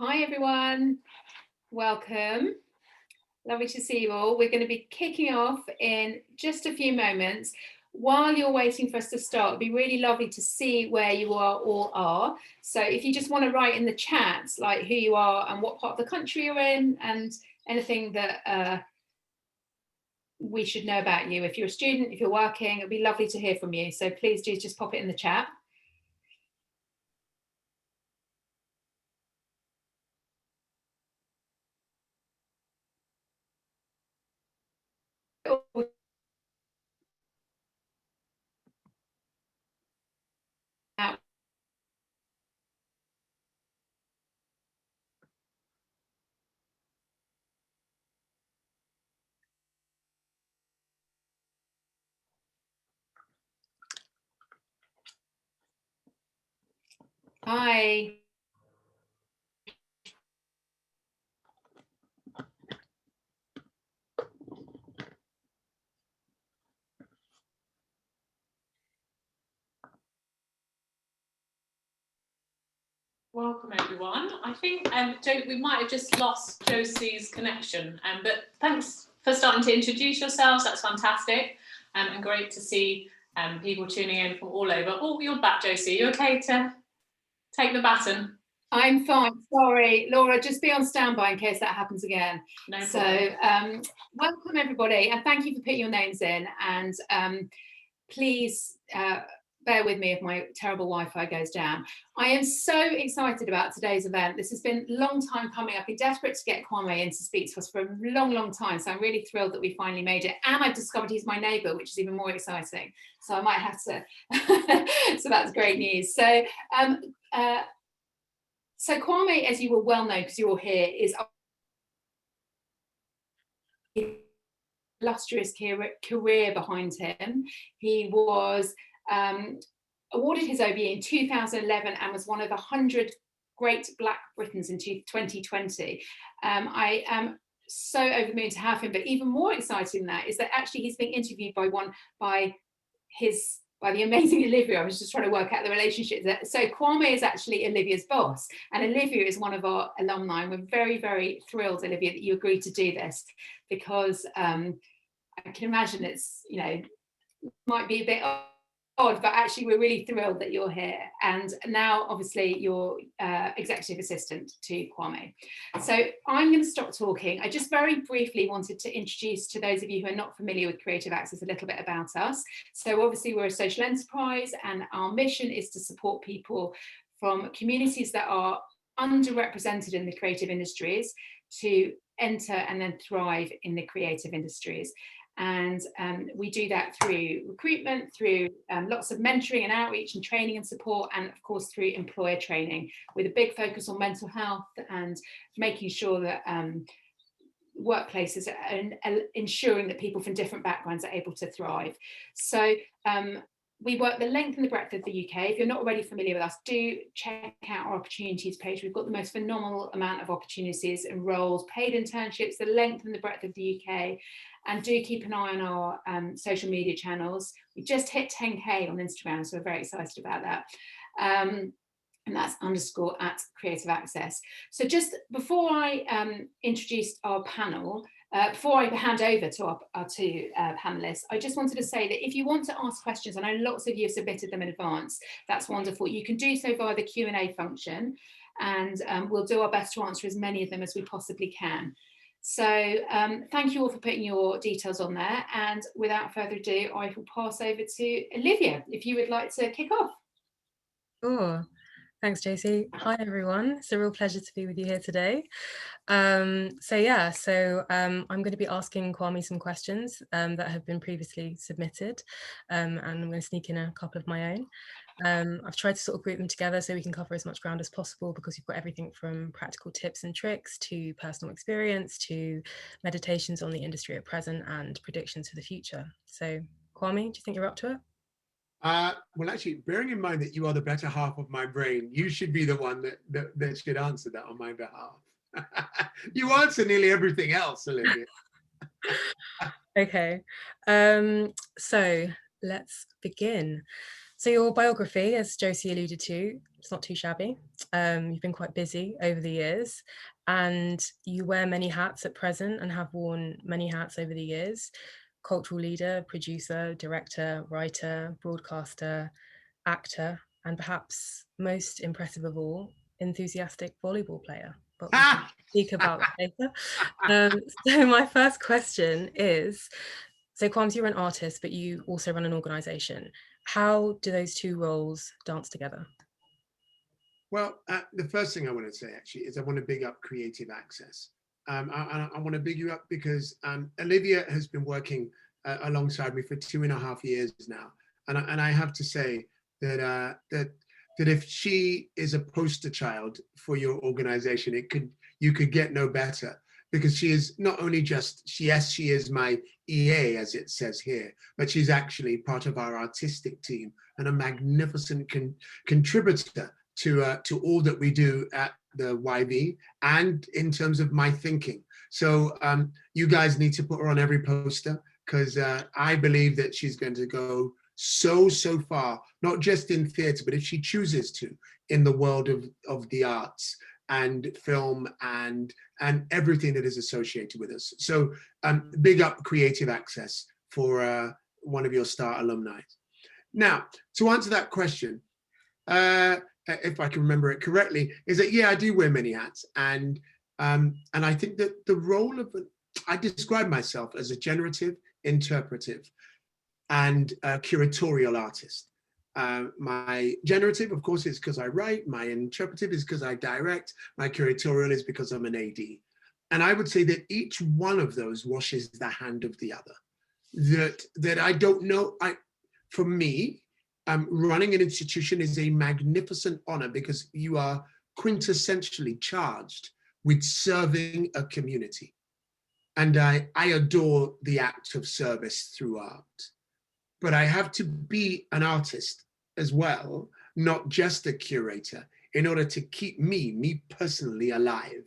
Hi everyone, welcome. Lovely to see you all. We're going to be kicking off in just a few moments. While you're waiting for us to start, it'd be really lovely to see where you all are. So if you just want to write in the chat, like who you are and what part of the country you're in and anything that we should know about you. If you're a student, if you're working, it'd be lovely to hear from you. So please do just pop it in the chat. Hi. Welcome everyone. I think we might have just lost Josie's connection, but thanks for starting to introduce yourselves. That's fantastic, and great to see people tuning in from all over. Oh, you're back, Josie. You okay to take the baton? I'm fine, sorry. Laura, just be on standby in case that happens again. No problem. So welcome everybody, and thank you for putting your names in, and please bear with me if my terrible Wi-Fi goes down. I am so excited about today's event. This has been a long time coming. I've been desperate to get Kwame in to speak to us for a long time, so I'm really thrilled that we finally made it, and I've discovered he's my neighbour, which is even more exciting, so I might have to so that's great news. So so Kwame, as you will well know because you're all here, is a illustrious career behind him. He was awarded his OBE in 2011 and was one of the 100 Great Black Britons in 2020. I am so over the moon to have him, but even more exciting than that is that actually he's being interviewed by the amazing Olivia. I was just trying to work out the relationship. So Kwame is actually Olivia's boss, and Olivia is one of our alumni. And we're very thrilled, Olivia, that you agreed to do this, because I can imagine it's, might be a bit odd, but actually we're really thrilled that you're here. And now obviously you're executive assistant to Kwame. So I'm going to stop talking. I just very briefly wanted to introduce to those of you who are not familiar with Creative Access a little bit about us. So obviously we're a social enterprise, and our mission is to support people from communities that are underrepresented in the creative industries to enter and then thrive in the creative industries. And we do that through recruitment, through lots of mentoring and outreach and training and support, and of course through employer training, with a big focus on mental health and making sure that workplaces are ensuring that people from different backgrounds are able to thrive. So we work the length and the breadth of the UK. If you're not already familiar with us, do check out our opportunities page. We've got the most phenomenal amount of opportunities and roles, paid internships, the length and the breadth of the UK. And do keep an eye on our social media channels. We just hit 10K on Instagram, so we're very excited about that. And that's _@Creative Access. So just before I introduce our panel, before I hand over to our two panelists, I just wanted to say that if you want to ask questions, I know lots of you have submitted them in advance, that's wonderful. You can do so via the Q&A function, and we'll do our best to answer as many of them as we possibly can. So thank you all for putting your details on there, and without further ado, I will pass over to Olivia, if you would like to kick off. Sure. Thanks, Josie. Hi, everyone. It's a real pleasure to be with you here today. I'm going to be asking Kwame some questions that have been previously submitted, and I'm going to sneak in a couple of my own. I've tried to sort of group them together so we can cover as much ground as possible, because you've got everything from practical tips and tricks to personal experience to meditations on the industry at present and predictions for the future. So, Kwame, do you think you're up to it? Well, actually, bearing in mind that you are the better half of my brain, you should be the one that should answer that on my behalf. You answer nearly everything else, Olivia. Okay, so let's begin. So your biography, as Josie alluded to, it's not too shabby. You've been quite busy over the years, and you wear many hats at present and have worn many hats over the years. Cultural leader, producer, director, writer, broadcaster, actor, and perhaps most impressive of all, enthusiastic volleyball player. But we can speak about that later. So my first question is, so Kwames, you're an artist, but you also run an organization. How do those two roles dance together? Well, the first thing I want to say actually is I want to big up Creative Access. I want to big you up because Olivia has been working alongside me for 2.5 years now. And I have to say that, that if she is a poster child for your organization, you could get no better, because she is not only just, yes, she is my EA, as it says here, but she's actually part of our artistic team and a magnificent contributor to all that we do at the YB and in terms of my thinking. So you guys need to put her on every poster, because I believe that she's going to go so far, not just in theatre, but if she chooses to, in the world of the arts and film and everything that is associated with us. So big up Creative Access for one of your star alumni. Now, to answer that question, if I can remember it correctly, is that, yeah, I do wear many hats. And I think that the role of, I describe myself as a generative, interpretive, and curatorial artist. My generative, of course, is because I write. My interpretive is because I direct. My curatorial is because I'm an AD. And I would say that each one of those washes the hand of the other. That I don't know, for me, running an institution is a magnificent honor, because you are quintessentially charged with serving a community. And I adore the act of service through art. But I have to be an artist as well, not just a curator, in order to keep me personally alive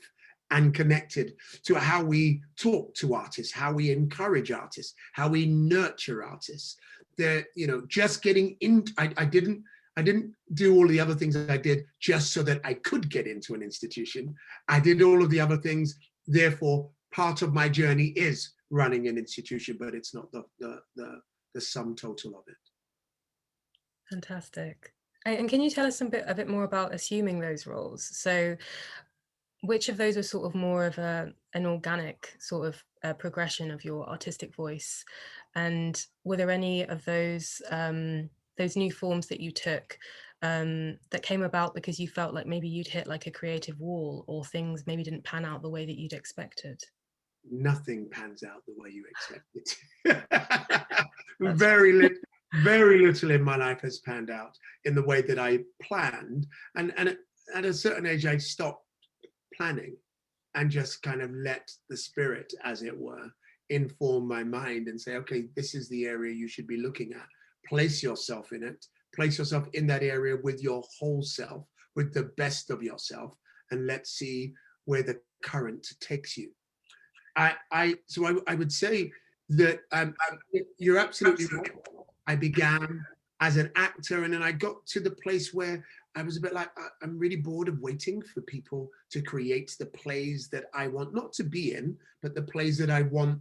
and connected to how we talk to artists, how we encourage artists, how we nurture artists. That, you know, just getting in, I didn't do all the other things that I did just so that I could get into an institution. I did all of the other things, therefore part of my journey is running an institution, but it's not the sum total of it. Fantastic. And can you tell us a bit more about assuming those roles? So which of those was sort of more of an organic sort of progression of your artistic voice? And were there any of those new forms that you took that came about because you felt like maybe you'd hit like a creative wall, or things maybe didn't pan out the way that you'd expected? Nothing pans out the way you expect it. Very little in my life has panned out in the way that I planned. And at a certain age, I stopped planning and just kind of let the spirit, as it were, inform my mind and say, okay, this is the area you should be looking at. Place yourself in it. Place yourself in that area with your whole self, with the best of yourself, and let's see where the current takes you. So I would say that you're absolutely right. I began as an actor, and then I got to the place where I was a bit like, I'm really bored of waiting for people to create the plays that I want, not to be in, but the plays that I want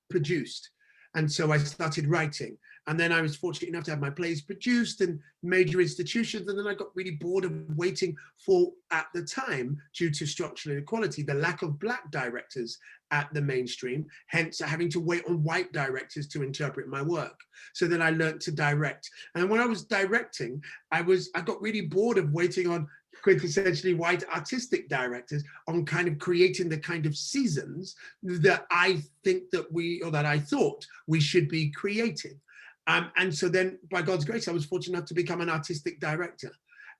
produced. And so I started writing. And then I was fortunate enough to have my plays produced in major institutions. And then I got really bored of waiting for, at the time, due to structural inequality, the lack of Black directors at the mainstream, hence having to wait on white directors to interpret my work. So then I learned to direct. And when I was directing, I got really bored of waiting on quintessentially white artistic directors on kind of creating the kind of seasons that I think that I thought we should be creating. And so then, by God's grace, I was fortunate enough to become an artistic director.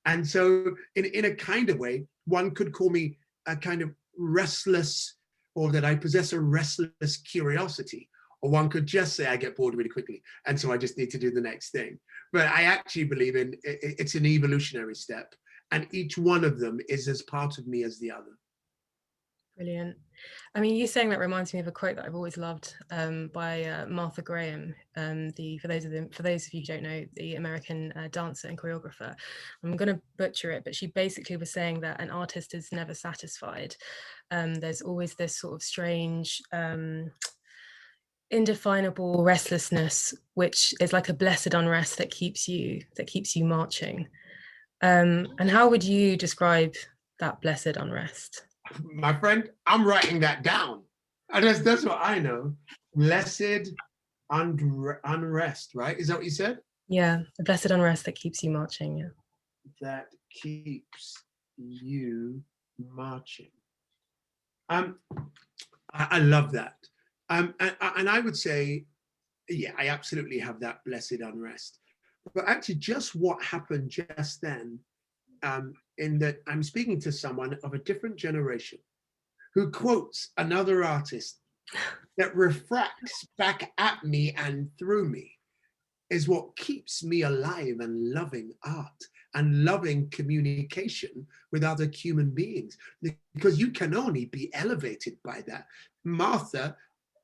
And so in a kind of way, one could call me a kind of restless, or that I possess a restless curiosity. Or one could just say I get bored really quickly, and so I just need to do the next thing. But I actually believe it's an evolutionary step, and each one of them is as part of me as the other. Brilliant. I mean, you saying that reminds me of a quote that I've always loved by Martha Graham, for those of you who don't know, the American dancer and choreographer. I'm going to butcher it, but she basically was saying that an artist is never satisfied. There's always this sort of strange, indefinable restlessness, which is like a blessed unrest that keeps you marching. And how would you describe that blessed unrest? My friend, I'm writing that down. That's what I know. Blessed unrest, right? Is that what you said? Yeah, the blessed unrest that keeps you marching. Yeah. That keeps you marching. I love that. And I would say, yeah, I absolutely have that blessed unrest. But actually, just what happened just then, in that I'm speaking to someone of a different generation who quotes another artist that refracts back at me and through me, is what keeps me alive and loving art and loving communication with other human beings, because you can only be elevated by that. Martha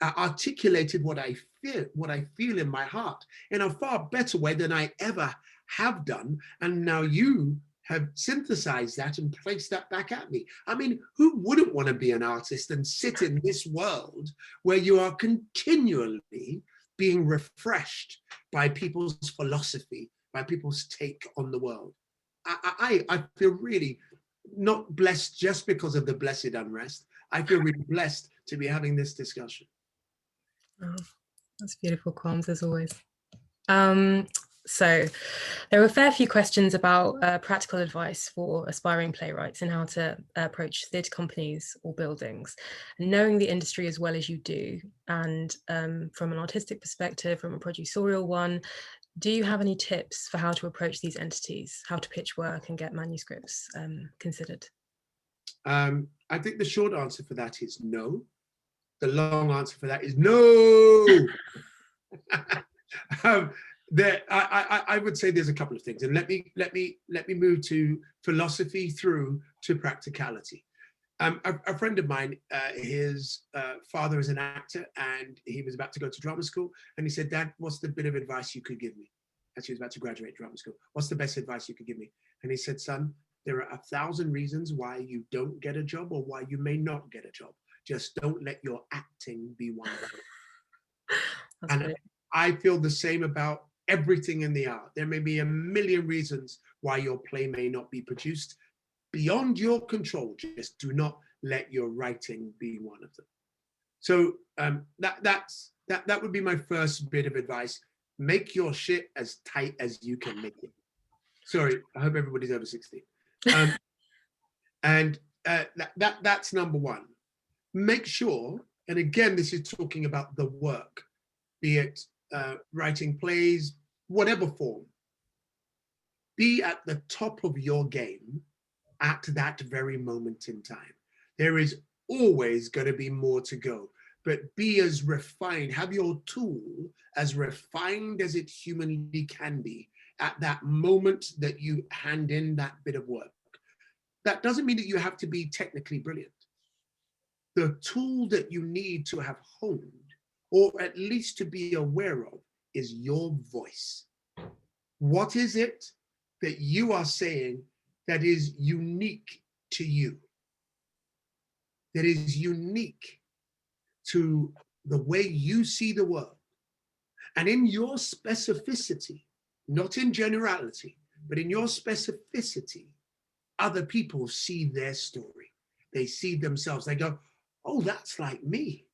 articulated what I feel in my heart in a far better way than I ever have done, and now you have synthesized that and placed that back at me. I mean, who wouldn't want to be an artist and sit in this world where you are continually being refreshed by people's philosophy, by people's take on the world? I feel really not blessed just because of the blessed unrest. I feel really blessed to be having this discussion. Oh, that's beautiful, Kwames, as always. So there were a fair few questions about practical advice for aspiring playwrights and how to approach theatre companies or buildings. And knowing the industry as well as you do, and from an artistic perspective, from a producerial one, do you have any tips for how to approach these entities, how to pitch work and get manuscripts considered? I think the short answer for that is no. The long answer for that is no. I would say there's a couple of things, and let me move to philosophy through to practicality. A friend of mine, his father is an actor, and he was about to go to drama school, and he said, "Dad, what's the bit of advice you could give me?" As he was about to graduate drama school, "What's the best advice you could give me?" And he said, "Son, there are 1,000 reasons why you don't get a job or why you may not get a job. Just don't let your acting be one of them." And brilliant. I feel the same about everything in the art. There may be a million reasons why your play may not be produced beyond your control. Just do not let your writing be one of them. So that would be my first bit of advice. Make your shit as tight as you can make it. Sorry, I hope everybody's over 16. That's number one. Make sure, and again, this is talking about the work, be it writing plays, whatever form, be at the top of your game at that very moment in time. There is always going to be more to go, but be as refined, have your tool as refined as it humanly can be at that moment that you hand in that bit of work. That doesn't mean that you have to be technically brilliant. The tool that you need to have honed, or at least to be aware of, is your voice. What is it that you are saying that is unique to you? That is unique to the way you see the world. And in your specificity, not in generality, but in your specificity, other people see their story. They see themselves. They go, "Oh, that's like me.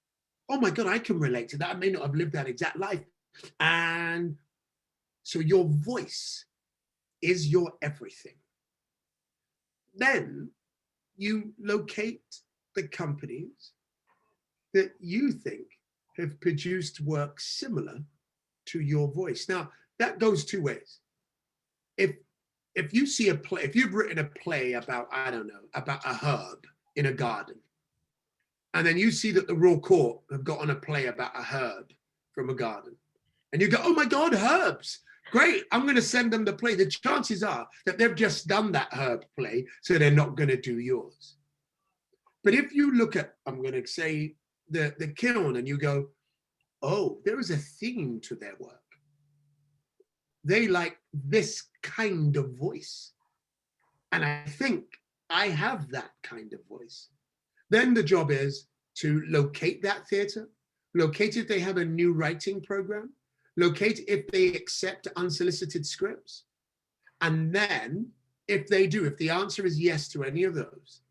Oh my God, I can relate to that. I may not have lived that exact life." And so your voice is your everything. Then you locate the companies that you think have produced work similar to your voice. Now, that goes two ways. If you see a play, if you've written a play about, I don't know, about a herb in a garden, and then you see that the Royal Court have got on a play about a herb from a garden, and you go, "Oh my God, herbs, great, I'm going to send them the play." The chances are that they've just done that herb play, so they're not going to do yours. But if you look at, I'm going to say, the Kiln, and you go, oh, there is a theme to their work. They like this kind of voice. And I think I have that kind of voice. Then the job is to locate that theater, locate if they have a new writing program, locate if they accept unsolicited scripts. And then if they do, if the answer is yes to any of those,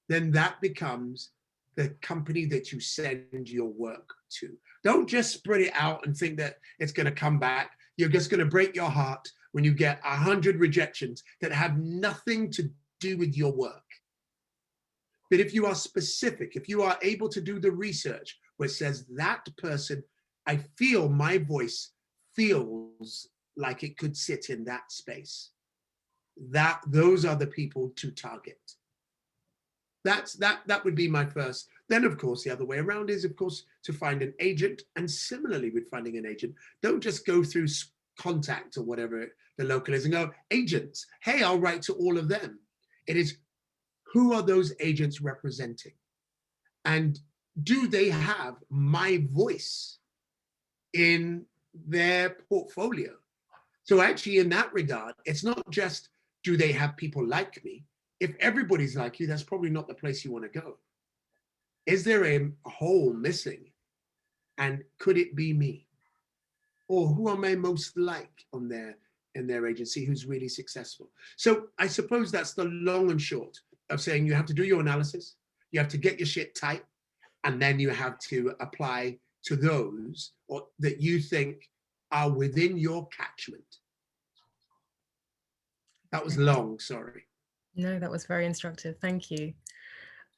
then that becomes the company that you send your work to. Don't just spread it out and think that it's going to come back. You're just going to break your heart when you get 100 rejections that have nothing to do with your work. But if you are specific, if you are able to do the research where it says that person, I feel my voice feels like it could sit in that space, those are the people to target. That would be my first. Then, of course, the other way around is, of course, to find an agent. And similarly with finding an agent, don't just go through contact or whatever the local is and go, agents, hey, I'll write to all of them. It is, who are those agents representing? And do they have my voice in their portfolio? So actually, in that regard, it's not just, do they have people like me? If everybody's like you, that's probably not the place you want to go. Is there a hole missing? And could it be me? Or who am I most like in their agency who's really successful? So I suppose that's the long and short of saying you have to do your analysis, you have to get your shit tight, and then you have to apply to those that you think are within your catchment. That was long, sorry. No, that was very instructive. Thank you.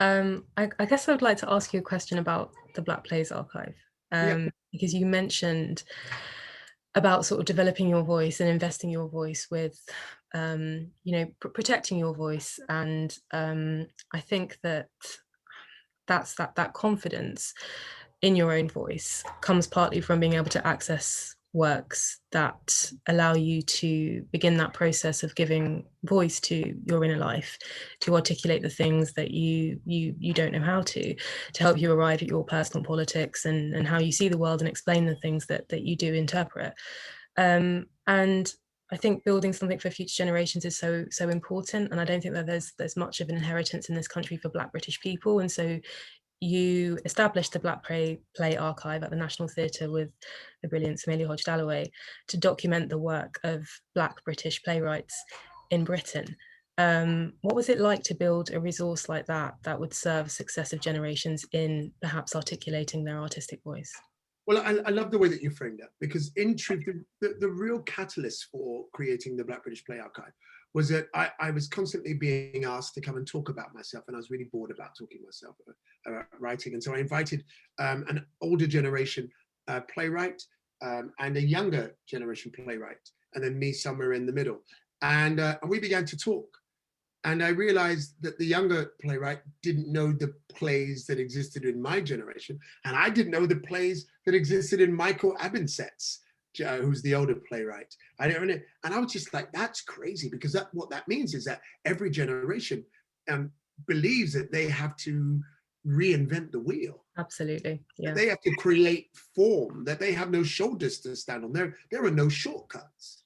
I guess I would like to ask you a question about the Black Plays Archive, because you mentioned about sort of developing your voice and investing your voice with, protecting your voice. And I think that confidence in your own voice comes partly from being able to access works that allow you to begin that process of giving voice to your inner life, to articulate the things that you don't know how to help you arrive at your personal politics and how you see the world and explain the things that you do interpret. And I think building something for future generations is so important, and I don't think that there's much of an inheritance in this country for Black British people. And so you established the Black Play Archive at the National Theatre with the brilliant Smaili Hodge-Dalloway to document the work of Black British playwrights in Britain. What was it like to build a resource like that would serve successive generations in perhaps articulating their artistic voice? Well, I love the way that you framed that, because in truth, the real catalyst for creating the Black British Play Archive was that I was constantly being asked to come and talk about myself, and I was really bored about talking myself about writing. And so I invited an older generation playwright and a younger generation playwright, and then me somewhere in the middle. And we began to talk. And I realized that the younger playwright didn't know the plays that existed in my generation, and I didn't know the plays that existed in Michael Abinset's, who's the older playwright. I didn't know, and I was just like, that's crazy, because what that means is that every generation believes that they have to reinvent the wheel. Absolutely, yeah. They have to create form, that they have no shoulders to stand on. There are no shortcuts.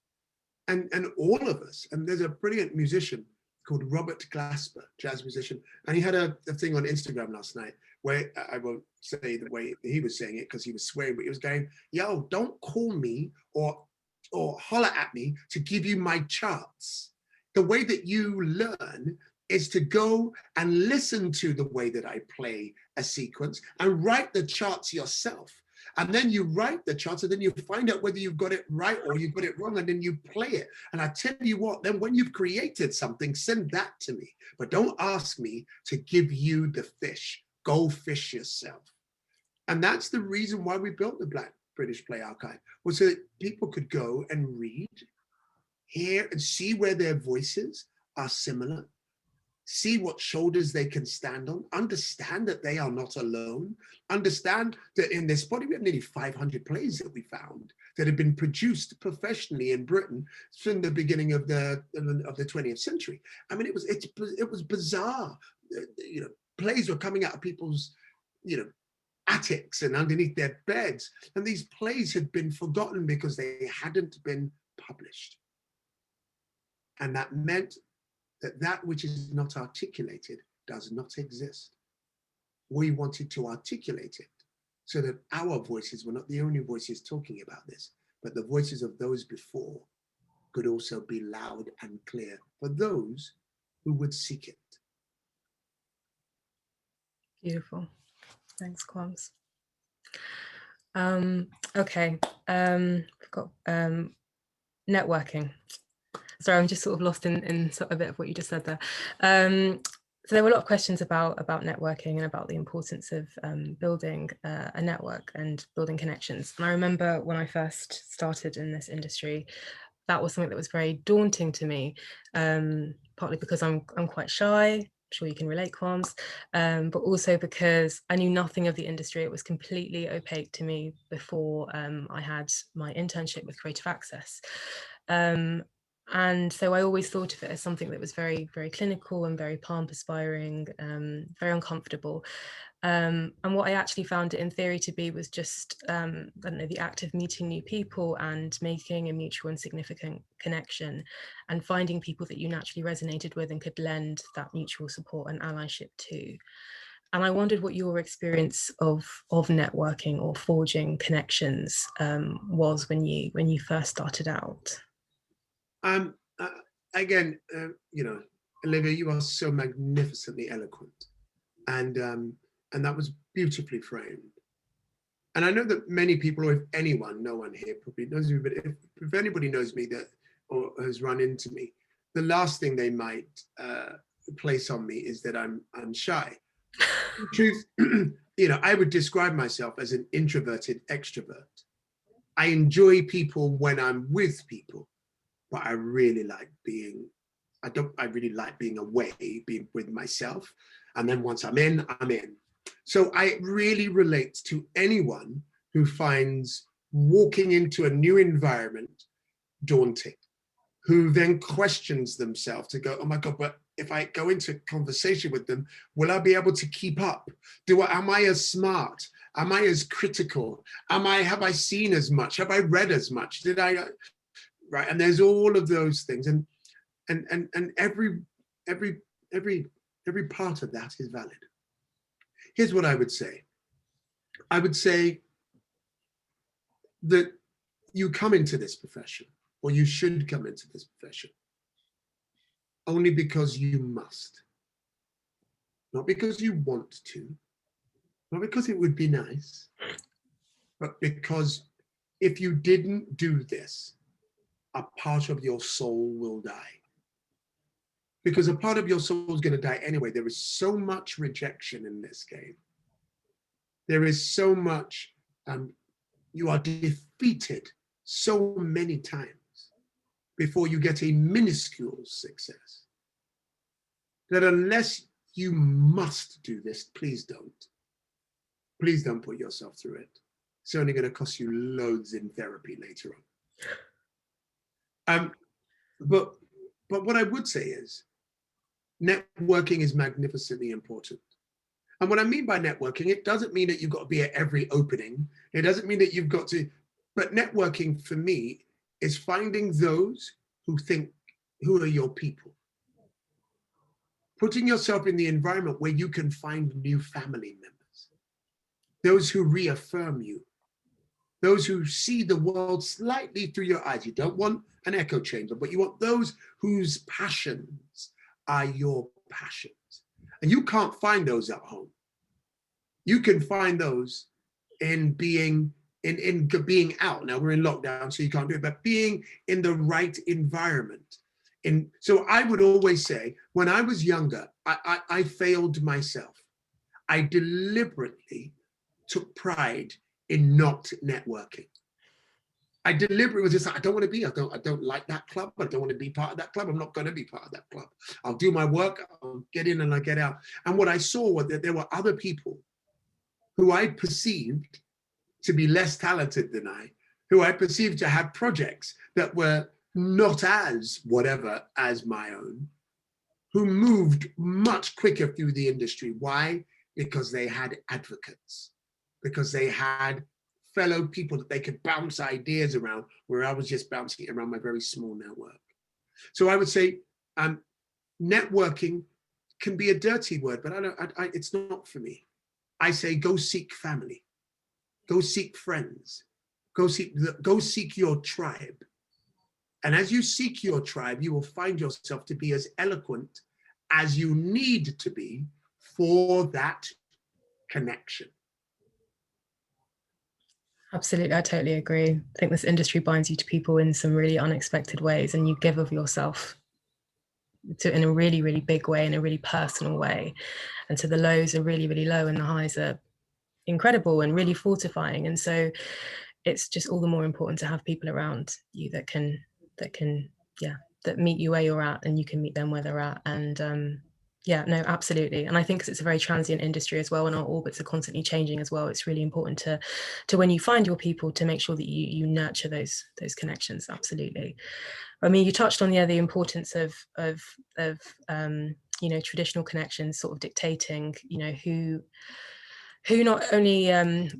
And all of us, and there's a brilliant musician called Robert Glasper, jazz musician, and he had a thing on Instagram last night where, I won't say the way he was saying it because he was swearing, but he was going, yo, don't call me or holler at me to give you my charts. The way that you learn is to go and listen to the way that I play a sequence and write the charts yourself. And then you write the charts, and then you find out whether you've got it right or you've got it wrong, and then you play it. And I tell you what, then when you've created something, send that to me. But don't ask me to give you the fish. Go fish yourself. And that's the reason why we built the Black British Play Archive, was so that people could go and read, hear, and see where their voices are similar, see what shoulders they can stand on, understand that they are not alone, understand that in this body, we have nearly 500 plays that we found that have been produced professionally in Britain from the beginning of the 20th century. I mean, it was bizarre. You know, plays were coming out of people's, attics and underneath their beds. And these plays had been forgotten because they hadn't been published. And that meant that that which is not articulated does not exist. We wanted to articulate it so that our voices were not the only voices talking about this, but the voices of those before could also be loud and clear for those who would seek it. Beautiful. Thanks, Kwames. Okay, we've got networking. Sorry, I'm just sort of lost in sort of a bit of what you just said there. So there were a lot of questions about networking and about the importance of building a network and building connections. And I remember when I first started in this industry, that was something that was very daunting to me, partly because I'm quite shy. I'm sure you can relate, Kwames, but also because I knew nothing of the industry. It was completely opaque to me before I had my internship with Creative Access. And so I always thought of it as something that was very, very clinical and very palm perspiring, very uncomfortable. And what I actually found it in theory to be was just, I don't know, the act of meeting new people and making a mutual and significant connection and finding people that you naturally resonated with and could lend that mutual support and allyship to. And I wondered what your experience of networking or forging connections was when you first started out. Again, Olivia, you are so magnificently eloquent, and that was beautifully framed. And I know that many people, or if anyone, no one here probably knows me, but if anybody knows me that or has run into me, the last thing they might place on me is that I'm shy. In truth, I would describe myself as an introverted extrovert. I enjoy people when I'm with people. But I really like being, I really like being away, being with myself. And then once I'm in, I'm in. So I really relate to anyone who finds walking into a new environment daunting, who then questions themselves to go, oh my God, but if I go into conversation with them, will I be able to keep up? Am I as smart? Am I as critical? Have I seen as much? Have I read as much? Right, and there's all of those things, and every part of that is valid. Here's what I would say. I would say that you come into this profession, or you should come into this profession, only because you must, not because you want to, not because it would be nice, but because if you didn't do this, a part of your soul will die. Because a part of your soul is going to die anyway. There is so much rejection in this game. There is so much, you are defeated so many times before you get a minuscule success, that unless you must do this, please don't. Please don't put yourself through it. It's only going to cost you loads in therapy later on. But what I would say is networking is magnificently important. And what I mean by networking, it doesn't mean that you've got to be at every opening. It doesn't mean that you've got to, but networking for me is finding those who are your people. Putting yourself in the environment where you can find new family members. Those who reaffirm you. Those who see the world slightly through your eyes. You don't want an echo chamber, but you want those whose passions are your passions. And you can't find those at home. You can find those in being out. Now we're in lockdown, so you can't do it, but being in the right environment. So I would always say, when I was younger, I failed myself. I deliberately took pride in not networking. I deliberately was just like, I don't want to be, I don't like that club. I don't want to be part of that club. I'm not going to be part of that club. I'll do my work, I'll get in and I get out. And what I saw was that there were other people who I perceived to be less talented than I, who I perceived to have projects that were not as whatever as my own, who moved much quicker through the industry. Why? Because they had advocates, because they had fellow people that they could bounce ideas around, where I was just bouncing around my very small network. So I would say networking can be a dirty word, but it's not for me. I say go seek family, go seek friends, go seek your tribe. And as you seek your tribe, you will find yourself to be as eloquent as you need to be for that connection. Absolutely, I totally agree. I think this industry binds you to people in some really unexpected ways, and you give of yourself in a really, really big way, in a really personal way. And so the lows are really, really low and the highs are incredible and really fortifying. And so it's just all the more important to have people around you that meet you where you're at, and you can meet them where they're at. And yeah, no, absolutely. And I think it's a very transient industry as well, and our orbits are constantly changing as well. It's really important to when you find your people, to make sure that you nurture those connections. Absolutely. I mean, you touched on the importance of you know, traditional connections sort of dictating, you know, who not only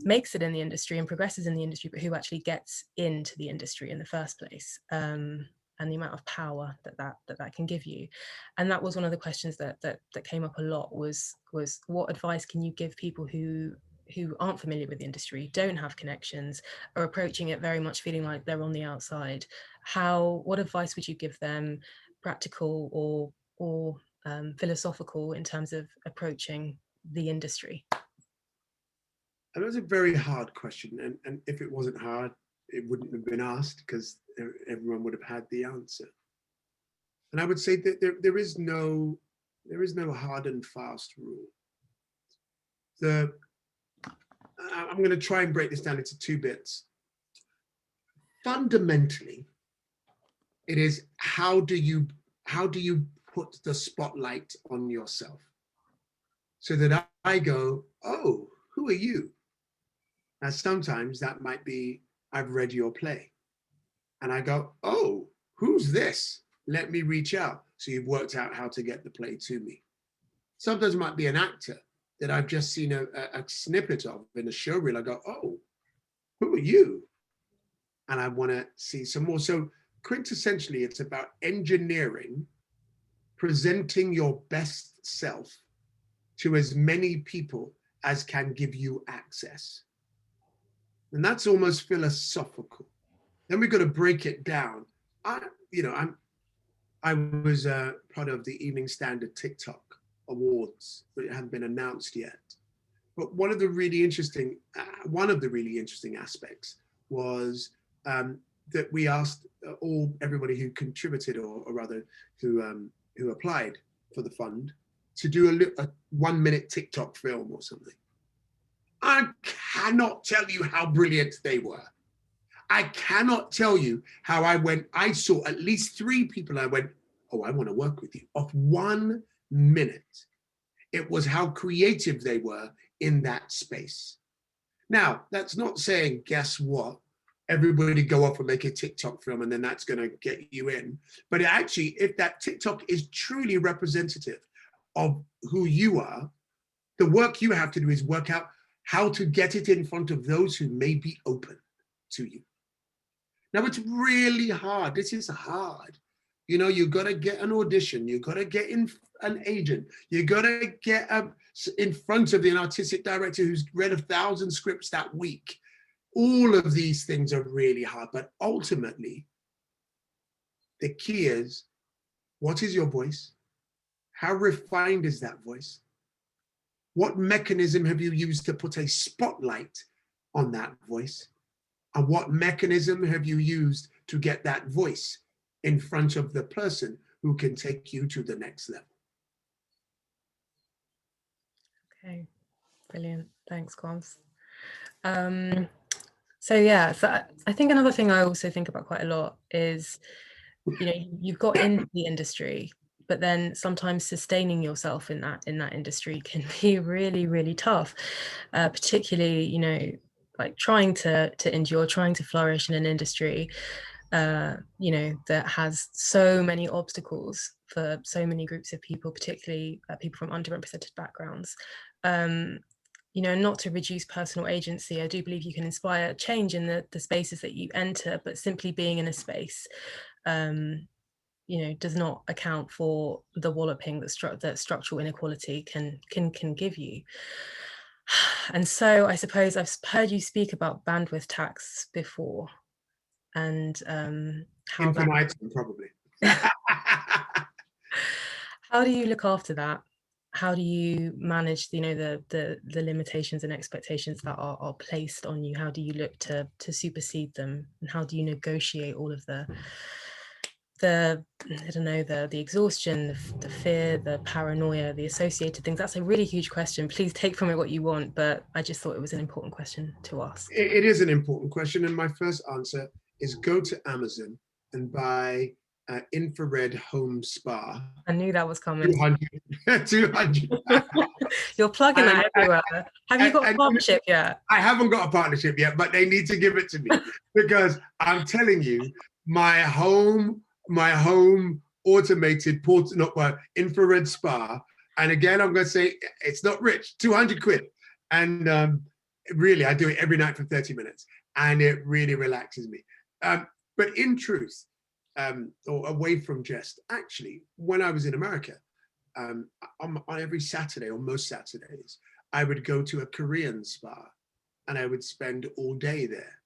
makes it in the industry and progresses in the industry, but who actually gets into the industry in the first place, and the amount of power that can give you. And that was one of the questions that came up a lot, was what advice can you give people who aren't familiar with the industry, don't have connections, are approaching it very much feeling like they're on the outside? What advice would you give them, practical or philosophical, in terms of approaching the industry? That was a very hard question, and if it wasn't hard, it wouldn't have been asked, because everyone would have had the answer. And I would say that there is no hard and fast rule. I'm going to try and break this down into two bits. Fundamentally, it is how do you put the spotlight on yourself, so that I go, oh, who are you? Now, sometimes that might be, I've read your play. And I go, oh, who's this? Let me reach out. So you've worked out how to get the play to me. Sometimes it might be an actor that I've just seen a snippet of in a show reel. I go, oh, who are you? And I want to see some more. So quintessentially, it's about engineering, presenting your best self to as many people as can give you access. And that's almost philosophical. Then we've got to break it down. I was part of the Evening Standard TikTok Awards, but it hadn't been announced yet. But one of the really interesting aspects was that we asked everybody who contributed, or rather who applied for the fund, to do a 1-minute TikTok film or something. I cannot tell you how brilliant they were. I cannot tell you how I saw at least 3 people. I went, oh, I want to work with you, of 1 minute. It was how creative they were in that space. Now, that's not saying, guess what? Everybody go off and make a TikTok film and then that's going to get you in. But actually, if that TikTok is truly representative of who you are, the work you have to do is work out how to get it in front of those who may be open to you. Now, it's really hard. This is hard. You know, you got to get an audition. You got to get in an agent. You got to get in front of an artistic director who's read 1,000 scripts that week. All of these things are really hard. But ultimately, the key is, what is your voice? How refined is that voice? What mechanism have you used to put a spotlight on that voice? And what mechanism have you used to get that voice in front of the person who can take you to the next level? Okay, brilliant. Thanks, Kwames. So yeah, so I think another thing I also think about quite a lot is, you know, you've got into the industry, but then sometimes sustaining yourself in that industry can be really, really tough, particularly, you know, like trying to endure, trying to flourish in an industry. you know, that has so many obstacles for so many groups of people, particularly people from underrepresented backgrounds. You know, not to reduce personal agency, I do believe you can inspire change in the spaces that you enter, but simply being in a space, you know, does not account for the walloping that structural inequality can give you. And so I suppose I've heard you speak about bandwidth tax before, and how infinitum, probably. How do you look after that? How do you manage, you know, the limitations and expectations that are placed on you? How do you look to supersede them? And how do you negotiate all of the I don't know, the exhaustion, the fear, the paranoia, the associated things? That's a really huge question. Please take from it what you want, but I just thought it was an important question to ask. It is an important question, and my first answer is go to Amazon and buy infrared home spa. I knew that was coming. 200. You're plugging that everywhere. Have you got a partnership yet? I haven't got a partnership yet, but they need to give it to me, because I'm telling you, my home automated infrared spa, and again, I'm going to say it's not rich, 200 quid. And really, I do it every night for 30 minutes, and it really relaxes me. But in truth, or away from jest, actually, when I was in America, on every Saturday, or most Saturdays, I would go to a Korean spa, and I would spend all day there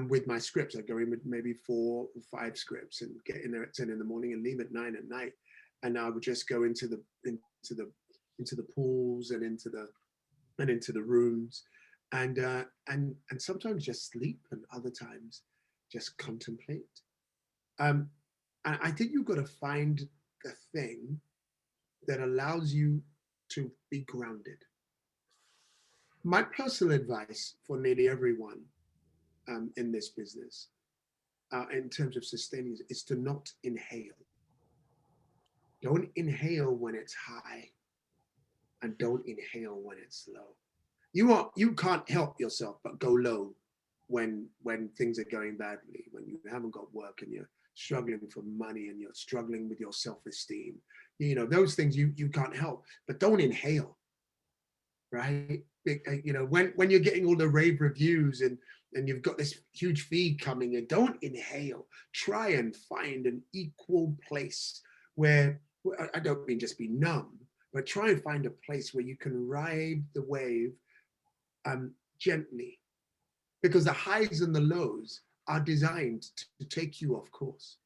with my scripts. I'd go in with maybe 4 or 5 scripts and get in there at 10 in the morning and leave at 9 at night. And I would just go into the pools and into the rooms, and sometimes just sleep, and other times just contemplate. And I think you've got to find the thing that allows you to be grounded. My personal advice for nearly everyone in this business, in terms of sustaining, is to not inhale. Don't inhale when it's high, and don't inhale when it's low. You can't help yourself but go low when things are going badly, when you haven't got work and you're struggling for money and you're struggling with your self-esteem. You know, those things you can't help, but don't inhale, right? You know, when you're getting all the rave reviews and you've got this huge feed coming in, don't inhale. Try and find an equal place where, I don't mean just be numb, but try and find a place where you can ride the wave gently, because the highs and the lows are designed to take you off course.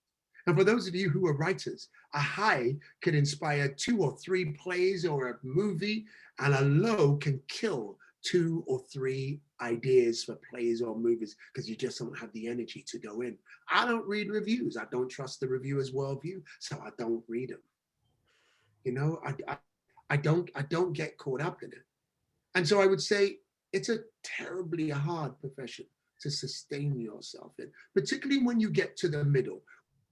And for those of you who are writers, a high can inspire 2 or 3 plays or a movie, and a low can kill 2 or 3 ideas for plays or movies, because you just don't have the energy to go in. I don't read reviews. I don't trust the reviewer's worldview, so I don't read them. You know, I don't get caught up in it. And so I would say it's a terribly hard profession to sustain yourself in, particularly when you get to the middle.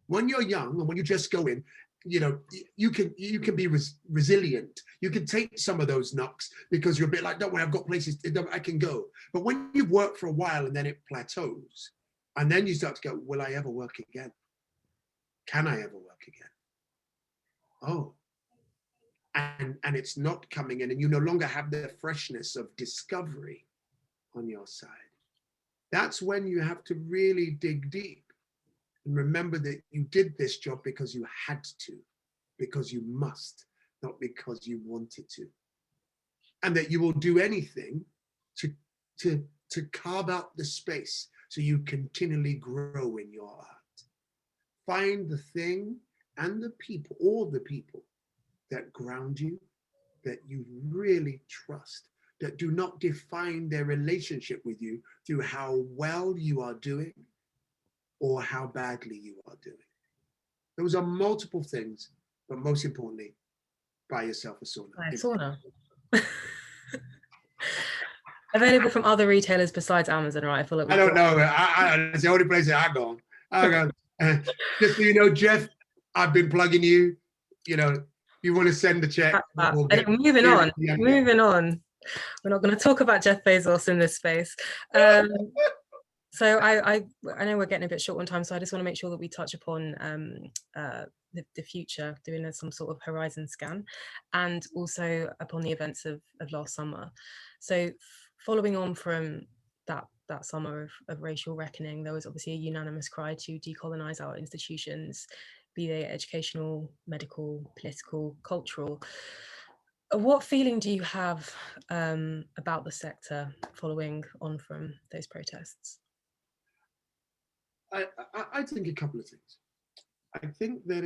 When you're young and when you just go in, you know, you can be resilient. You can take some of those knocks because you're a bit like, don't worry, I've got places I can go. But when you've worked for a while and then it plateaus, and then you start to go, will I ever work again? Can I ever work again? Oh, and it's not coming in, and you no longer have the freshness of discovery on your side. That's when you have to really dig deep and remember that you did this job because you had to, because you must, not because you wanted to. And that you will do anything to carve out the space so you continually grow in your art. Find the thing and the people, all the people that ground you, that you really trust, that do not define their relationship with you through how well you are doing or how badly you are doing. Those are multiple things, but most importantly, buy yourself a sauna. Buy a sauna. Available from other retailers besides Amazon, right? I feel like I don't know. It's the only place that I go. Just so you know, Jeff, I've been plugging you. You know, if you want to send the check. Moving on. We're not going to talk about Jeff Bezos in this space. So I know we're getting a bit short on time, so I just want to make sure that we touch upon the future, doing some sort of horizon scan, and also upon the events of last summer. So following on from that summer of racial reckoning, there was obviously a unanimous cry to decolonize our institutions, be they educational, medical, political, cultural. What feeling do you have about the sector following on from those protests? I think a couple of things. I think that,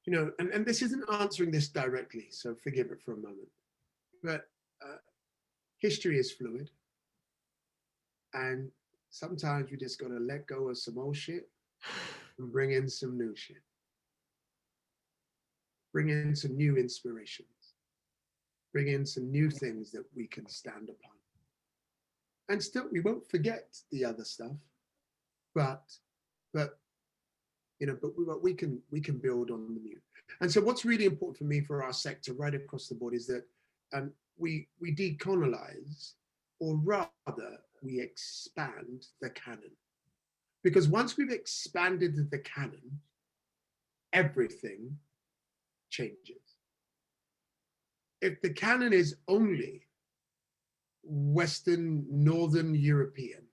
you know, and this isn't answering this directly, so forgive it for a moment, but history is fluid. And sometimes we just gotta let go of some old shit and bring in some new shit. Bring in some new inspirations. Bring in some new things that we can stand upon. And still, we won't forget the other stuff, but you know, but we can build on the new. And so, what's really important for me, for our sector, right across the board, is that we decolonize, or rather, we expand the canon. Because once we've expanded the canon, everything changes. If the canon is only Western, Northern European,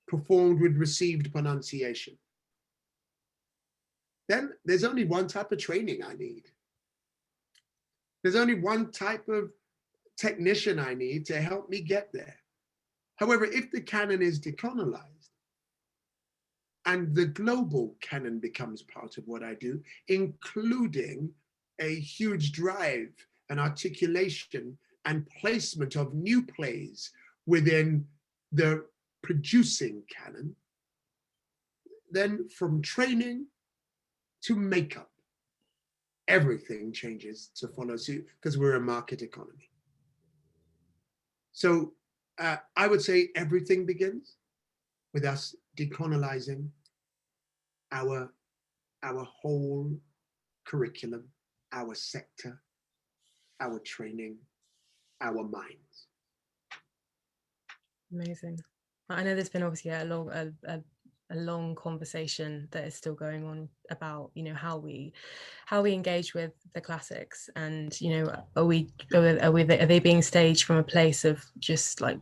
performed with received pronunciation, then there's only one type of training I need. There's only one type of technician I need to help me get there. However, if the canon is decolonized and the global canon becomes part of what I do, including a huge drive and articulation and placement of new plays within the producing canon, then from training to makeup, everything changes to follow suit, because we're a market economy. So I would say everything begins with us decolonizing our whole curriculum, our sector, our training, our minds. Amazing. I know there's been obviously a long conversation that is still going on about, you know, how we engage with the classics, and, you know, are they being staged from a place of just, like,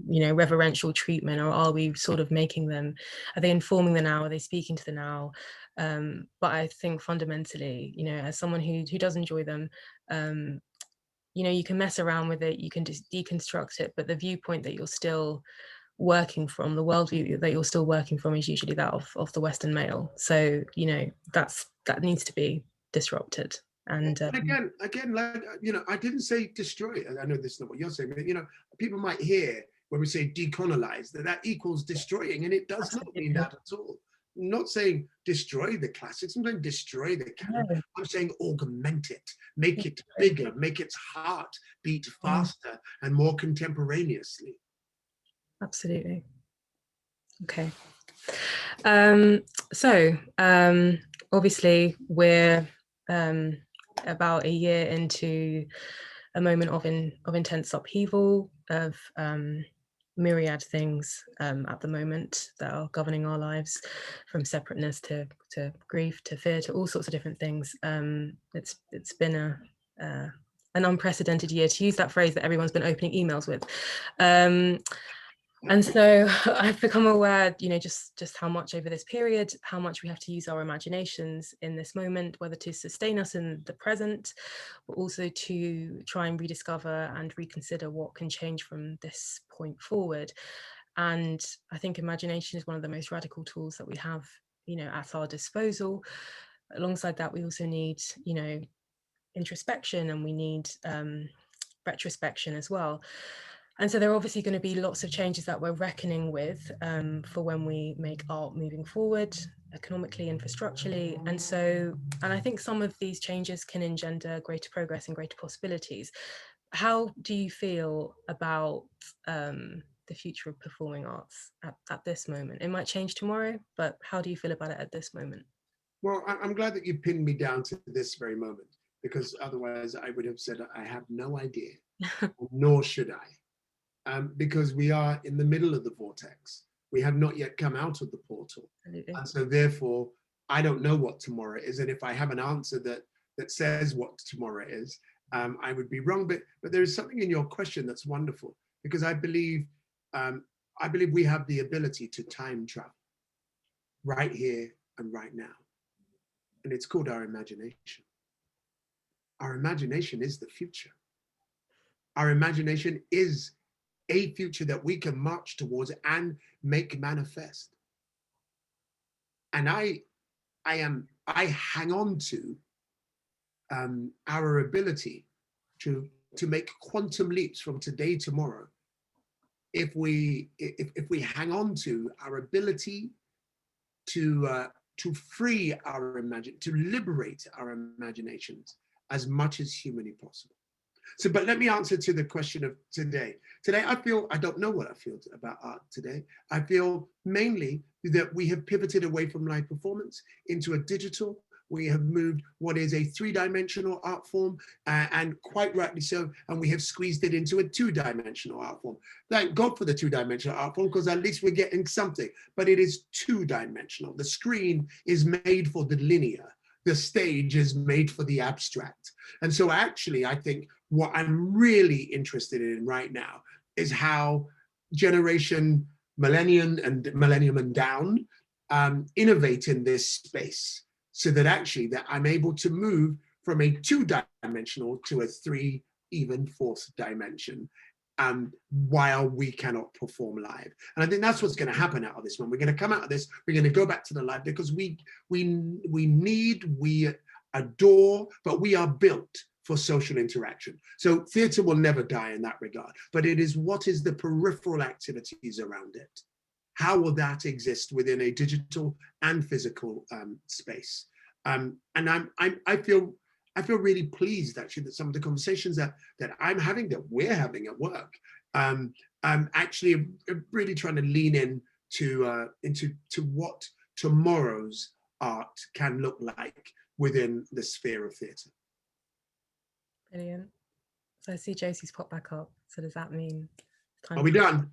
you know, reverential treatment, or are we sort of making them, are they informing the now, are they speaking to the now? But I think fundamentally, you know, as someone who does enjoy them, you know, you can mess around with it, you can just deconstruct it, but the viewpoint that you're still working from, the worldview that you're still working from, is usually that of the Western male. So, you know, that needs to be disrupted. And again, like, you know, I didn't say destroy it. I know this is not what you're saying, but, you know, people might hear when we say decolonize that equals destroying, and it does not mean that at all. I'm not saying destroy the classics, I'm saying destroy the canon. No. I'm saying augment it, make it bigger, make its heart beat faster and more contemporaneously. Absolutely. Okay. So obviously we're about a year into a moment of intense upheaval, of myriad things at the moment that are governing our lives, from separateness to grief to fear to all sorts of different things. It's been an unprecedented year, to use that phrase that everyone's been opening emails with. And so I've become aware, you know, just how much over this period, how much we have to use our imaginations in this moment, whether to sustain us in the present, but also to try and rediscover and reconsider what can change from this point forward. And I think imagination is one of the most radical tools that we have, you know, at our disposal. Alongside that, we also need, you know, introspection, and we need retrospection as well. And so there are obviously going to be lots of changes that we're reckoning with for when we make art moving forward, economically, infrastructurally. And I think some of these changes can engender greater progress and greater possibilities. How do you feel about the future of performing arts at this moment? It might change tomorrow, but how do you feel about it at this moment? Well, I'm glad that you pinned me down to this very moment, because otherwise I would have said I have no idea, nor should I. because we are in the middle of the vortex. We have not yet come out of the portal. Absolutely. And so therefore, I don't know what tomorrow is. And if I have an answer that says what tomorrow is, I would be wrong. But there is something in your question that's wonderful, because I believe we have the ability to time travel right here and right now. And it's called our imagination. Our imagination is the future. Our imagination is a future that we can march towards and make manifest. And I hang on to our ability to make quantum leaps from today to tomorrow. If we hang on to our ability to free our to liberate our imaginations as much as humanly possible. So, but let me answer to the question of today. Today, I don't know what I feel about art today. I feel mainly that we have pivoted away from live performance into a digital. We have moved what is a three-dimensional art form, and quite rightly so, and we have squeezed it into a two-dimensional art form. Thank God for the two-dimensional art form, because at least we're getting something, but it is two-dimensional. The screen is made for the linear. The stage is made for the abstract. And so actually, I think what I'm really interested in right now is how generation millennium and down innovate in this space, so that actually that I'm able to move from a two-dimensional to a three, even fourth dimension, while we cannot perform live. And I think that's what's going to happen out of this one. We're going to come out of this, we're going to go back to the live, because we adore, but we are built for social interaction. So theatre will never die in that regard, but it is what is the peripheral activities around it. How will that exist within a digital and physical space? And I feel really pleased actually that some of the conversations that I'm having, that we're having at work, actually really trying to lean into what tomorrow's art can look like within the sphere of theatre. Brilliant. So I see Josie's popped back up. So does that mean it's time? Are we done?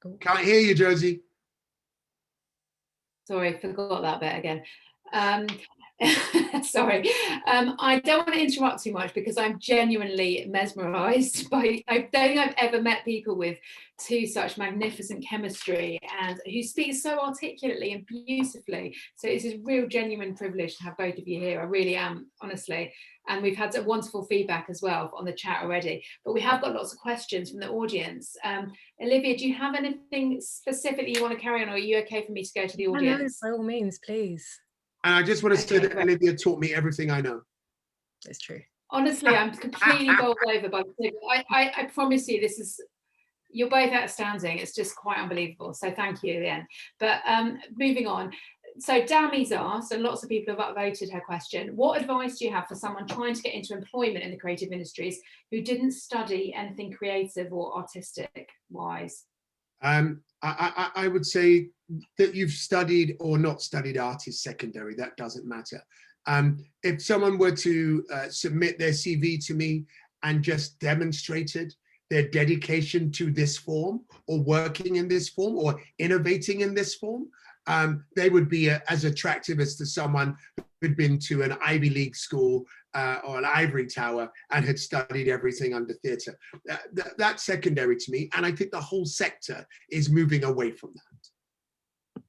Oh. Can't hear you, Josie. Sorry, forgot that bit again. Sorry, I don't want to interrupt too much, because I'm genuinely mesmerized by, I don't think I've ever met people with such magnificent chemistry and who speak so articulately and beautifully. So it's a real genuine privilege to have both of you here. I really am, honestly. And we've had some wonderful feedback as well on the chat already, but we have got lots of questions from the audience. Olivia, do you have anything specifically you want to carry on, or are you okay for me to go to the audience? No, by all means, please. And I just want to say that Olivia taught me everything I know. It's true. Honestly, I'm completely bowled over by the I promise you, you're both outstanding. It's just quite unbelievable. So thank you again. But moving on. So Dami's asked, and lots of people have upvoted her question, what advice do you have for someone trying to get into employment in the creative industries who didn't study anything creative or artistic wise? I would say that you've studied or not studied art is secondary. That doesn't matter. If someone were to submit their CV to me and just demonstrated their dedication to this form, or working in this form, or innovating in this form, they would be as attractive as to someone who'd been to an Ivy League school or an ivory tower and had studied everything under theatre. That's secondary to me, and I think the whole sector is moving away from that.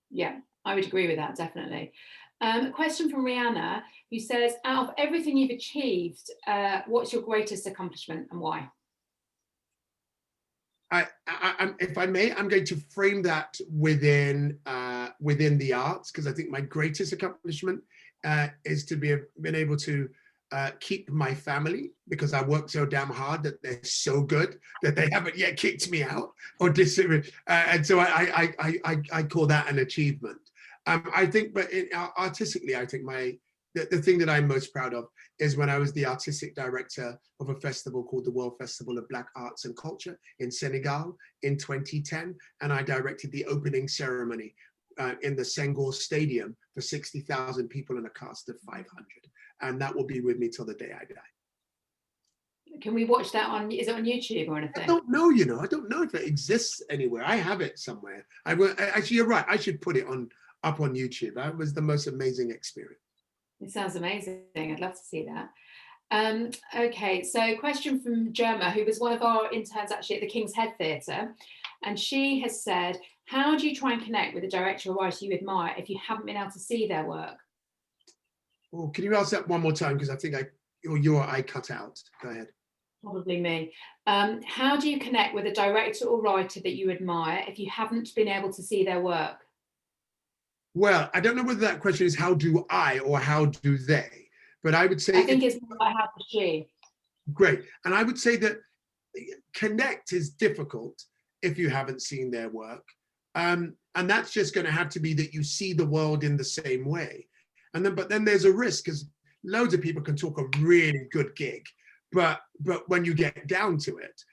Yeah, I would agree with that, definitely. A question from Rihanna, who says, out of everything you've achieved, what's your greatest accomplishment and why? If I may, I'm going to frame that within the arts, because I think my greatest accomplishment is to been able to keep my family, because I worked so damn hard that they're so good that they haven't yet kicked me out or and so I call that an achievement. I think, but artistically, I think the thing that I'm most proud of is when I was the artistic director of a festival called the World Festival of Black Arts and Culture in Senegal in 2010, and I directed the opening ceremony in the Senghor Stadium for 60,000 people and a cast of 500. And that will be with me till the day I die. Can we watch that on, is it on YouTube or anything? I don't know, you know, I don't know if it exists anywhere. I have it somewhere. Actually, you're right. I should put it up on YouTube. That was the most amazing experience. It sounds amazing. I'd love to see that. Okay, so question from Gemma, who was one of our interns actually at the King's Head Theatre, and she has said, how do you try and connect with a director or writer you admire if you haven't been able to see their work? Oh, can you ask that one more time? Because I think I cut out. Go ahead. Probably me. How do you connect with a director or writer that you admire if you haven't been able to see their work? Well, I don't know whether that question is how do I or how do they? But I would say— I think it's more like how does she. Great. And I would say that connect is difficult if you haven't seen their work. And that's just going to have to be that you see the world in the same way. But then there's a risk, because loads of people can talk a really good gig, but when you get down to it,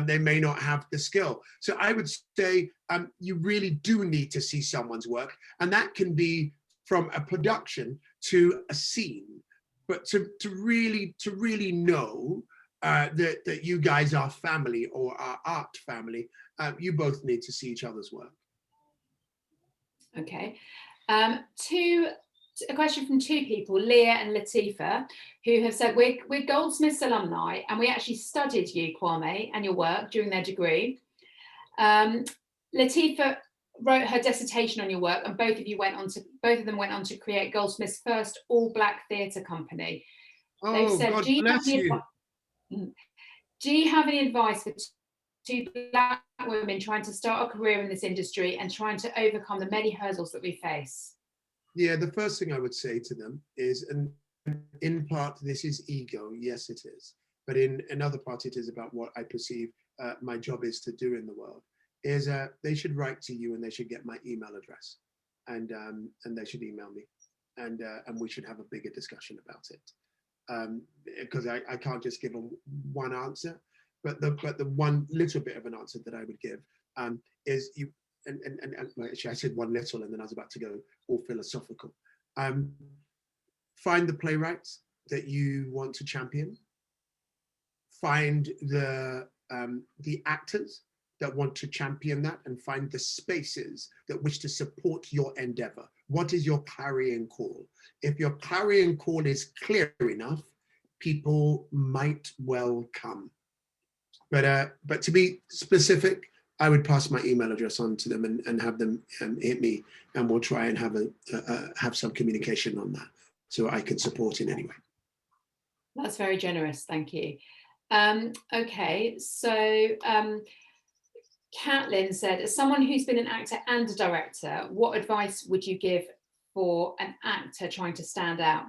they may not have the skill. So I would say you really do need to see someone's work, and that can be from a production to a scene. But to really know that you guys are family or are art family, you both need to see each other's work. Okay. A question from two people, Leah and Latifa, who have said, we're Goldsmiths alumni, and we actually studied you, Kwame, and your work during their degree. Latifa wrote her dissertation on your work, and both of them went on to create Goldsmiths' first all-black theatre company. They've said, God bless you. Do you have any advice for two black women trying to start a career in this industry and trying to overcome the many hurdles that we face? Yeah, the first thing I would say to them is, and in part this is ego, yes it is, but in another part it is about what I perceive my job is to do in the world, is they should write to you and they should get my email address, and they should email me, and we should have a bigger discussion about it, because I can't just give them one answer, but the one little bit of an answer that I would give is you. And actually I said one little and then I was about to go all philosophical. Find the playwrights that you want to champion. Find the actors that want to champion that, and find the spaces that wish to support your endeavor. What is your clarion call? If your clarion call is clear enough, people might well come. But to be specific, I would pass my email address on to them and have them hit me, and we'll try and have some communication on that, so I can support in any way. That's very generous, thank you. Okay, so Catlin said, as someone who's been an actor and a director, what advice would you give for an actor trying to stand out?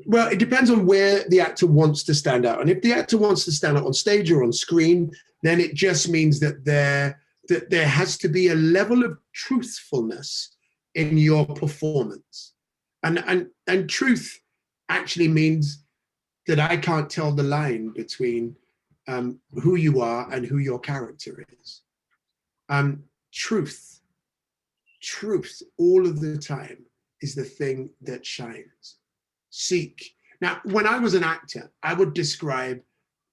Well, it depends on where the actor wants to stand out. And if the actor wants to stand out on stage or on screen, then it just means that there has to be a level of truthfulness in your performance. And truth actually means that I can't tell the line between who you are and who your character is. Truth all of the time is the thing that shines. Seek. Now, when I was an actor, I would describe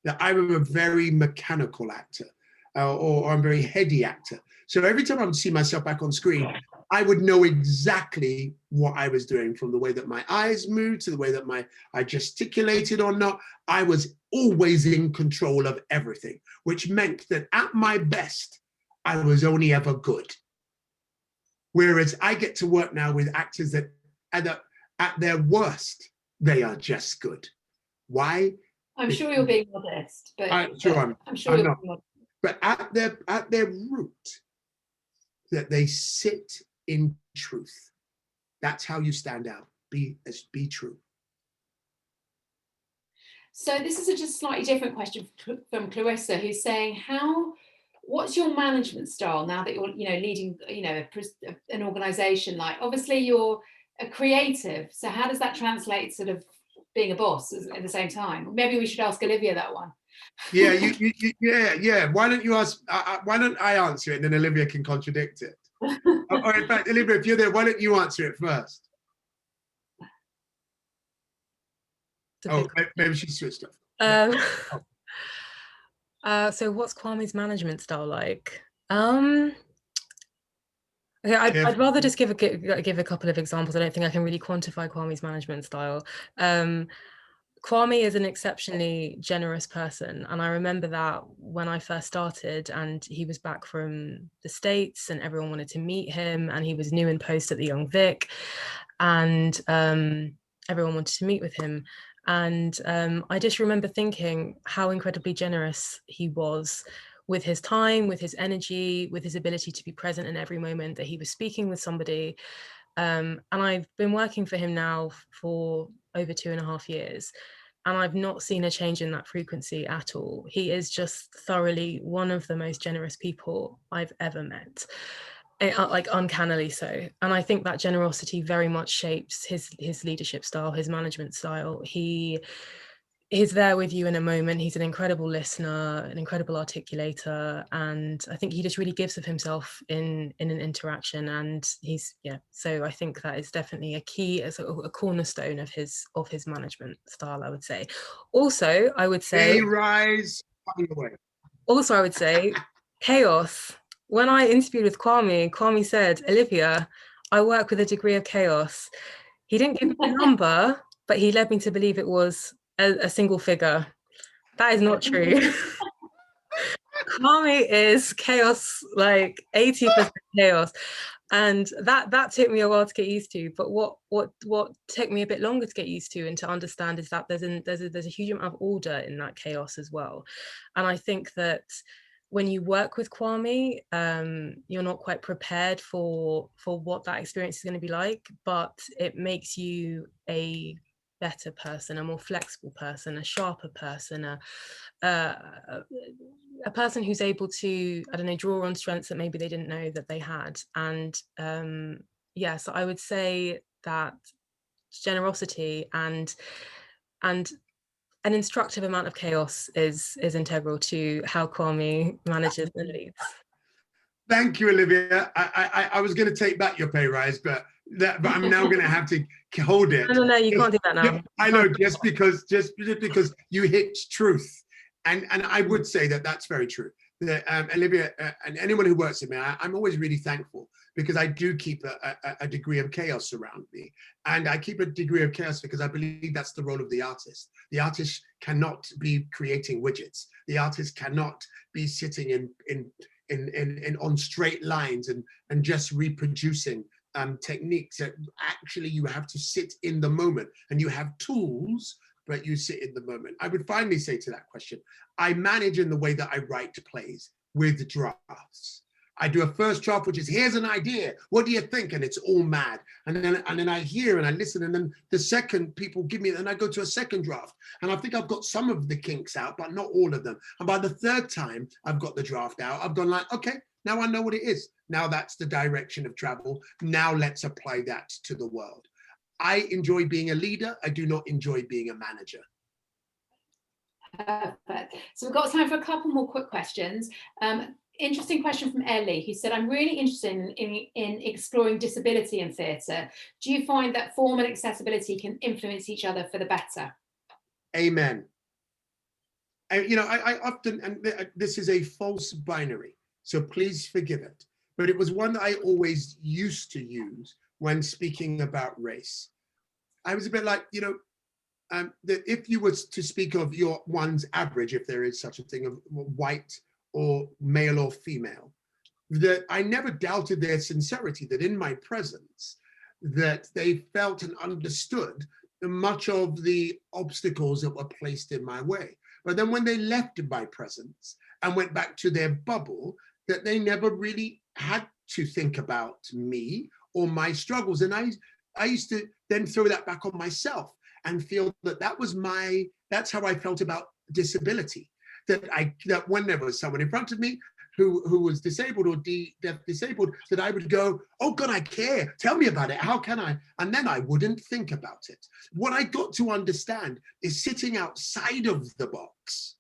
that I'm a very mechanical actor, or I'm a very heady actor. So every time I would see myself back on screen, I would know exactly what I was doing, from the way that my eyes moved to the way that I gesticulated or not. I was always in control of everything, which meant that at my best, I was only ever good. Whereas I get to work now with actors that at their worst, they are just good. Why? I'm sure you're being modest, but I'm sure I'm not. But at their root, that they sit in truth. That's how you stand out. Be true. So this is just a slightly different question from Clarissa, who's saying, what's your management style now that you're leading an organization? Like, obviously you're a creative, so how does that translate sort of being a boss at the same time? Maybe we should ask Olivia that one. Yeah, yeah. Why don't you ask? Why don't I answer it and then Olivia can contradict it? Or in fact, Olivia, if you're there, why don't you answer it first? Oh, maybe she switched up. So what's Kwame's management style like? Okay, I'd rather just give a couple of examples. I don't think I can really quantify Kwame's management style. Kwame is an exceptionally generous person, and I remember that when I first started and he was back from the States and everyone wanted to meet him, and he was new in post at the Young Vic, and everyone wanted to meet with him. And I just remember thinking how incredibly generous he was with his time, with his energy, with his ability to be present in every moment that he was speaking with somebody. And I've been working for him now for over 2.5 years, and I've not seen a change in that frequency at all. He is just thoroughly one of the most generous people I've ever met, like uncannily so. And I think that generosity very much shapes his leadership style, his management style. He's there with you in a moment. He's an incredible listener, an incredible articulator, and I think he just really gives of himself in an interaction. And so I think that is definitely a key, as a cornerstone of his management style, I would say. Also, I would say chaos. When I interviewed with Kwame said, "Olivia, I work with a degree of chaos." He didn't give me a number, but he led me to believe it was a single figure. That is not true. Kwame is chaos, like 80% chaos, and that took me a while to get used to. But what took me a bit longer to get used to and to understand is that there's a huge amount of order in that chaos as well. And I think that when you work with Kwame, you're not quite prepared for what that experience is going to be like, but it makes you a better person, a more flexible person, a sharper person, a person who's able to, I don't know, draw on strengths that maybe they didn't know that they had. And so I would say that generosity and an instructive amount of chaos is integral to how Kwame manages and leads. Thank you, Olivia. I was going to take back your pay rise, but I'm now going to have to hold it. No, you can't do that now. I know, just because you hit truth, and I would say that that's very true. That Olivia and anyone who works with me, I'm always really thankful, because I do keep a degree of chaos around me, and I keep a degree of chaos because I believe that's the role of the artist. The artist cannot be creating widgets. The artist cannot be sitting on straight lines and just reproducing techniques. That actually you have to sit in the moment, and you have tools, but you sit in the moment. I would finally say to that question, I manage in the way that I write plays with drafts. I do a first draft, which is, here's an idea, what do you think? And it's all mad. And then I hear and I listen, and then the second people give me, and I go to a second draft. And I think I've got some of the kinks out, but not all of them. And by the third time I've got the draft out, I've gone like, okay, now I know what it is. Now that's the direction of travel. Now let's apply that to the world. I enjoy being a leader. I do not enjoy being a manager. Perfect. So we've got time for a couple more quick questions. Interesting question from Ellie, who said, I'm really interested in exploring disability in theatre. Do you find that form and accessibility can influence each other for the better? Amen. I often, and this is a false binary, so please forgive it, but it was one that I always used to use when speaking about race. I was a bit like, that if you were to speak of one's average, if there is such a thing, of white or male or female, that I never doubted their sincerity, that in my presence, that they felt and understood much of the obstacles that were placed in my way. But then when they left my presence and went back to their bubble, that they never really had to think about me or my struggles. And I used to then throw that back on myself and feel that that's how I felt about disability. That when there was someone in front of me who was disabled or deaf disabled, that I would go, oh God, I care, tell me about it, how can I? And then I wouldn't think about it. What I got to understand is sitting outside of the box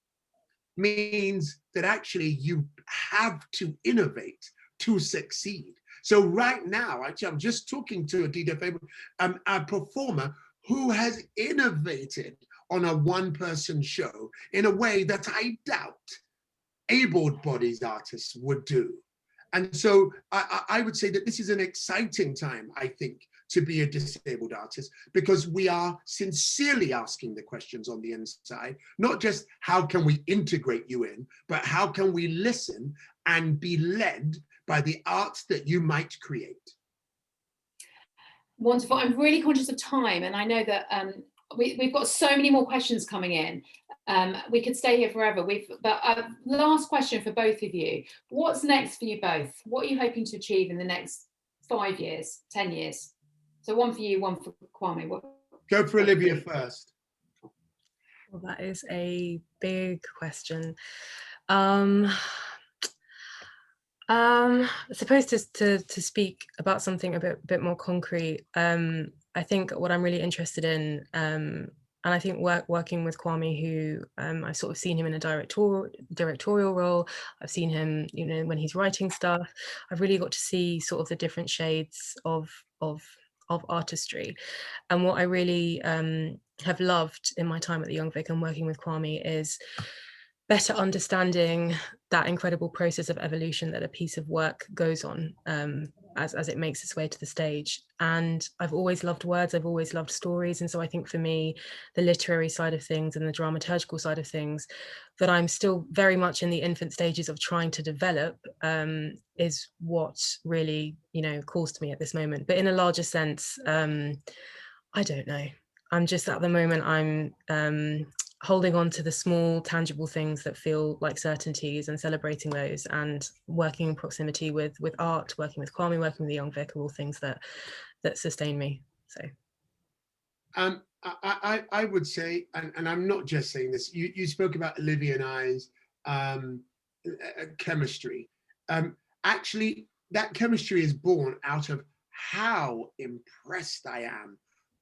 means that actually you have to innovate to succeed. So right now, actually, I'm just talking to a performer who has innovated on a one-person show in a way that I doubt able-bodied artists would do. And so I would say that this is an exciting time, I think, to be a disabled artist, because we are sincerely asking the questions on the inside, not just how can we integrate you in, but how can we listen and be led by the art that you might create. Wonderful. I'm really conscious of time, and I know that we've got so many more questions coming in. We could stay here forever. But last question for both of you. What's next for you both? What are you hoping to achieve in the next 5 years, 10 years? So one for you, one for Kwame. Go for Olivia first. Well, that is a big question. I suppose to speak about something a bit more concrete. I think what I'm really interested in, and I think working with Kwame, who I've sort of seen him in a directorial role. I've seen him, you know, when he's writing stuff. I've really got to see sort of the different shades of artistry. And what I really have loved in my time at the Young Vic and working with Kwame is better understanding that incredible process of evolution that a piece of work goes on as it makes its way to the stage. And I've always loved words, I've always loved stories. And so I think for me, the literary side of things and the dramaturgical side of things that I'm still very much in the infant stages of trying to develop is what really, you know, calls to me at this moment. But in a larger sense, I don't know. I'm just at the moment, I'm holding on to the small tangible things that feel like certainties and celebrating those, and working in proximity with art, working with Kwame, working with the Young Vic, are all things that sustain me. So I would say, and I'm not just saying this, you spoke about Olivia and I's chemistry. Actually, that chemistry is born out of how impressed I am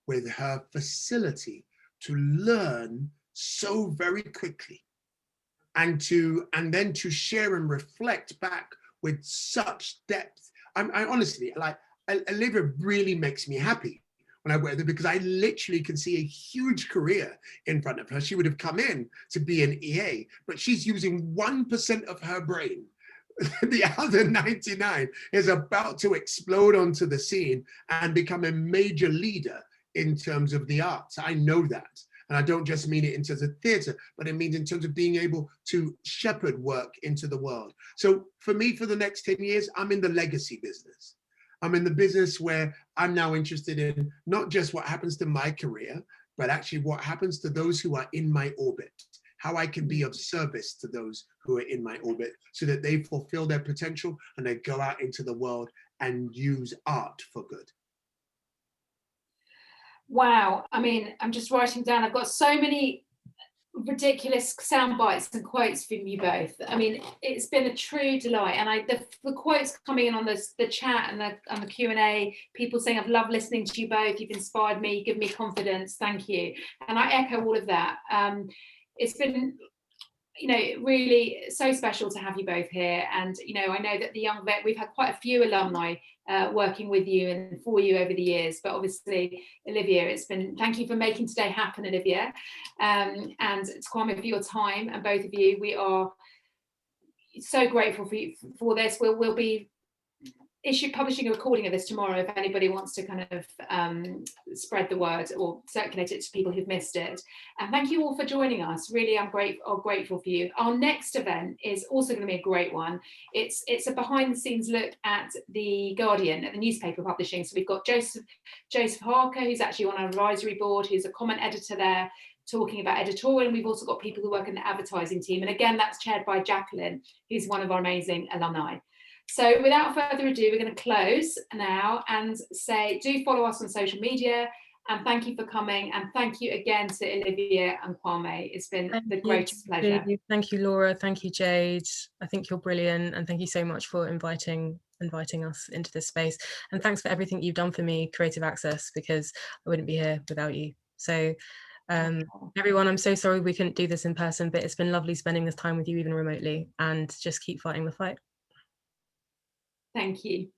with her facility to learn so very quickly, and then to share and reflect back with such depth. I honestly, like, Olivia really makes me happy when I work with her, because I literally can see a huge career in front of her. She would have come in to be an EA, but she's using 1% of her brain. The other 99 is about to explode onto the scene and become a major leader in terms of the arts. I know that. And I don't just mean it in terms of theatre, but it means in terms of being able to shepherd work into the world. So for me, for the next 10 years, I'm in the legacy business. I'm in the business where I'm now interested in not just what happens to my career, but actually what happens to those who are in my orbit, how I can be of service to those who are in my orbit so that they fulfill their potential and they go out into the world and use art for good. Wow, I mean, I'm just writing down, I've got so many ridiculous sound bites and quotes from you both. I mean, it's been a true delight, and the quotes coming in on the chat and the Q&A, people saying, I've loved listening to you both, you've inspired me, you give me confidence, thank you. And I echo all of that. It's been, you know, really so special to have you both here. And, you know, I know that the Young Vet, we've had quite a few alumni working with you and for you over the years, but obviously, Olivia, it's been, thank you for making today happen, Olivia. And it's Kwame for your time, and both of you, we are so grateful for you for this. We'll be publishing a recording of this tomorrow if anybody wants to kind of spread the word or circulate it to people who've missed it. And thank you all for joining us. Really, I'm grateful for you. Our next event is also going to be a great one. It's a behind the scenes look at the Guardian, at the newspaper publishing. So we've got Joseph Harker, who's actually on our advisory board, who's a comment editor there, talking about editorial, and we've also got people who work in the advertising team. And again, that's chaired by Jacqueline, who's one of our amazing alumni. So without further ado, we're going to close now and say, do follow us on social media, and thank you for coming, and thank you again to Olivia and Kwame. It's been the greatest pleasure. Thank you, Laura. Thank you, Jade. I think you're brilliant, and thank you so much for inviting us into this space. And thanks for everything you've done for me, Creative Access, because I wouldn't be here without you. So everyone, I'm so sorry we couldn't do this in person, but it's been lovely spending this time with you, even remotely, and just keep fighting the fight. Thank you.